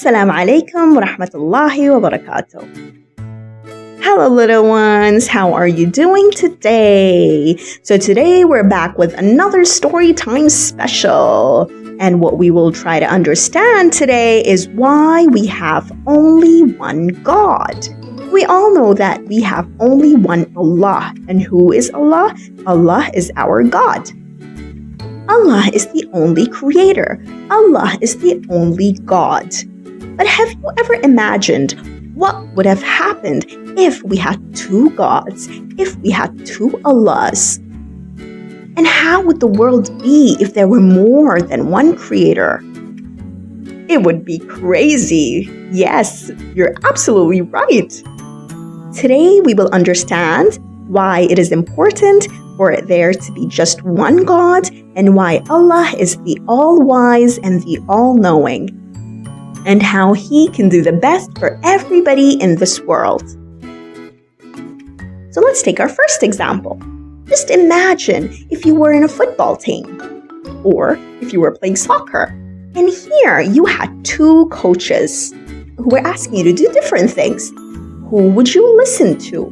Assalamu alaikum wa rahmatullahi wa barakatuh. Hello little ones, how are you doing today? So today we're back with another story time special. And what we will try to understand today is why we have only one God. We all know that we have only one Allah. And who is Allah? Allah is our God. Allah is the only creator. Allah is the only God. But have you ever imagined what would have happened if we had two gods, if we had two Allahs? And how would the world be if there were more than one creator? It would be crazy. Yes, you're absolutely right. Today we will understand why it is important for there to be just one God and why Allah is the all-wise and the all-knowing, and how He can do the best for everybody in this world. So let's take our first example. Just imagine if you were in a football team, or if you were playing soccer, and here you had two coaches who were asking you to do different things. Who would you listen to?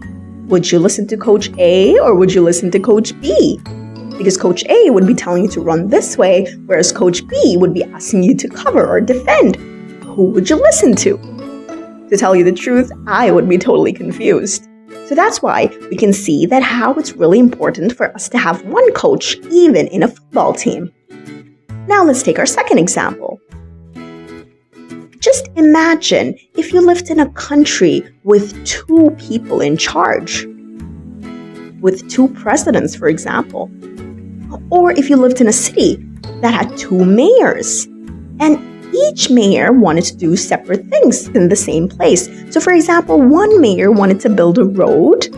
Would you listen to Coach A or would you listen to Coach B? Because Coach A would be telling you to run this way, whereas Coach B would be asking you to cover or defend. Who would you listen to? To tell you the truth, I would be totally confused. So that's why we can see that how it's really important for us to have one coach, even in a football team. Now let's take our second example. Just imagine if you lived in a country with two people in charge, with two presidents, for example. Or if you lived in a city that had two mayors, and each mayor wanted to do separate things in the same place. So for example, one mayor wanted to build a road,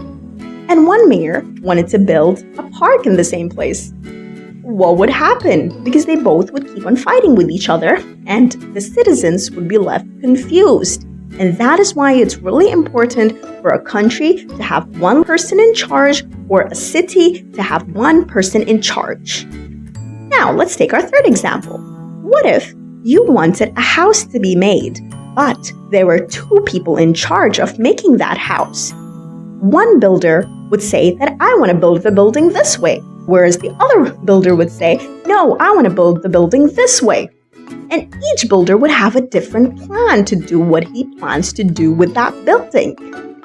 and one mayor wanted to build a park in the same place. What would happen? Because they both would keep on fighting with each other, and the citizens would be left confused. And that is why it's really important for a country to have one person in charge, or a city to have one person in charge. Now, let's take our third example. What if you wanted a house to be made, but there were two people in charge of making that house? One builder would say that I want to build the building this way, whereas the other builder would say, no, I want to build the building this way. And each builder would have a different plan to do what he plans to do with that building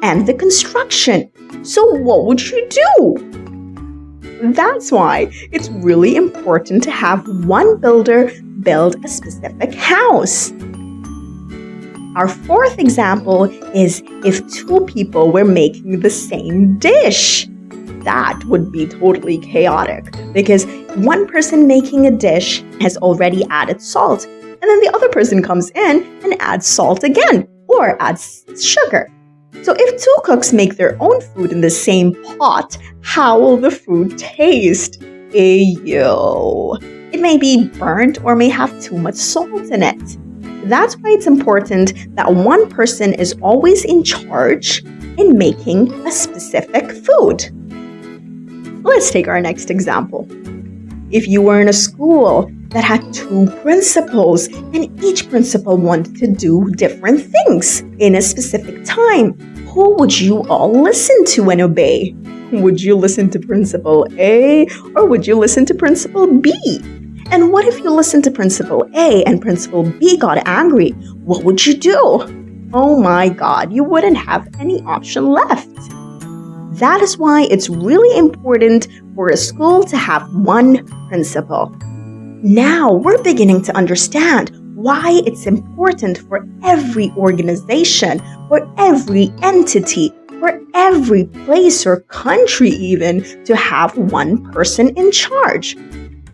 and the construction. So what would you do? That's why it's really important to have one builder build a specific house. Our fourth example is if two people were making the same dish. That would be totally chaotic because one person making a dish has already added salt, and then the other person comes in and adds salt again or adds sugar. So if two cooks make their own food in the same pot, how will the food taste? Ew. It may be burnt or may have too much salt in it. That's why it's important that one person is always in charge in making a specific food. Let's take our next example. If you were in a school that had two principals and each principal wanted to do different things in a specific time, who would you all listen to and obey? Would you listen to Principal A or would you listen to Principal B? And what if you listened to Principal A and Principal B got angry? What would you do? Oh my God, you wouldn't have any option left. That is why it's really important for a school to have one principal. Now we're beginning to understand why it's important for every organization, for every entity, for every place or country even to have one person in charge.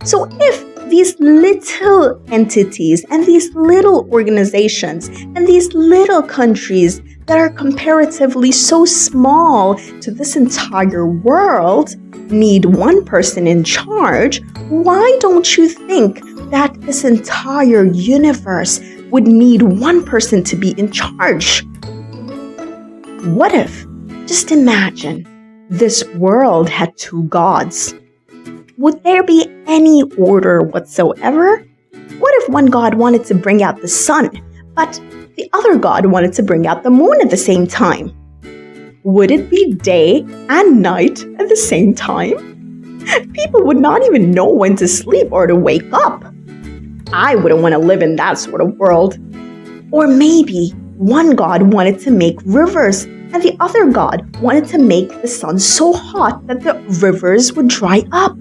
So if these little entities and these little organizations and these little countries that are comparatively so small to this entire world need one person in charge, why don't you think that this entire universe would need one person to be in charge? What if, just imagine, this world had two gods? Would there be any order whatsoever? What if one god wanted to bring out the sun, but the other god wanted to bring out the moon at the same time? Would it be day and night at the same time? People would not even know when to sleep or to wake up. I wouldn't want to live in that sort of world. Or maybe one god wanted to make rivers and the other god wanted to make the sun so hot that the rivers would dry up.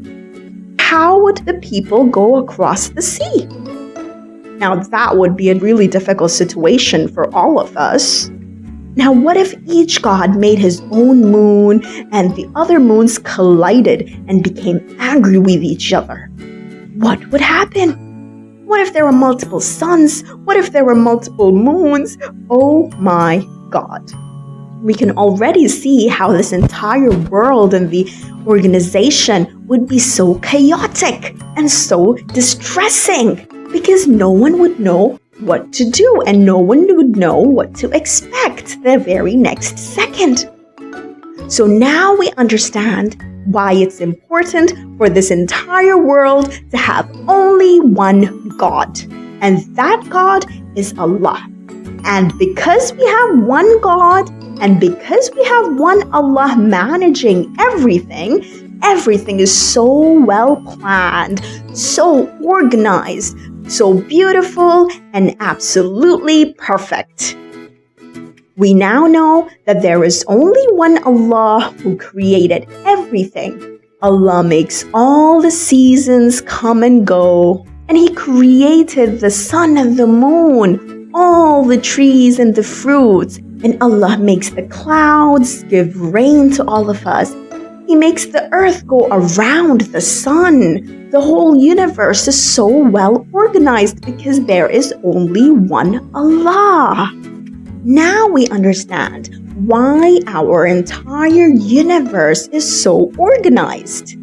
How would the people go across the sea? Now that would be a really difficult situation for all of us. Now what if each god made his own moon and the other moons collided and became angry with each other? What would happen? What if there were multiple suns? What if there were multiple moons? Oh my God. We can already see how this entire world and the organization would be so chaotic and so distressing because no one would know what to do and no one would know what to expect the very next second. So now we understand why it's important for this entire world to have only one God, and that God is Allah. And because we have one God, and because we have one Allah managing everything, everything is so well planned, so organized, so beautiful, and absolutely perfect. We now know that there is only one Allah who created everything. Allah makes all the seasons come and go, and He created the sun and the moon, all the trees and the fruits, and Allah makes the clouds give rain to all of us. He makes the earth go around the sun. The whole universe is so well organized because there is only one Allah. Now we understand why our entire universe is so organized.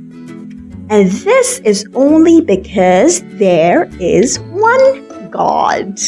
And this is only because there is one God.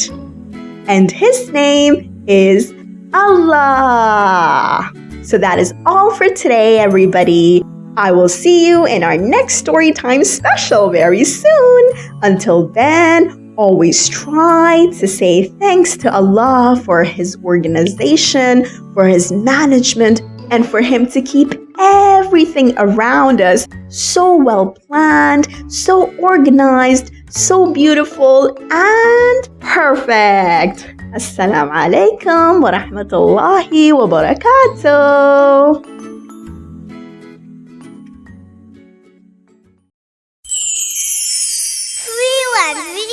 And His name is Allah. So that is all for today, everybody. I will see you in our next Storytime special very soon. Until then, always try to say thanks to Allah for His organization, for His management, and for Him to keep everything around us so well planned, so organized, so beautiful, and perfect. Assalamu alaikum wa rahmatullahi wa barakatuh. Freelance, we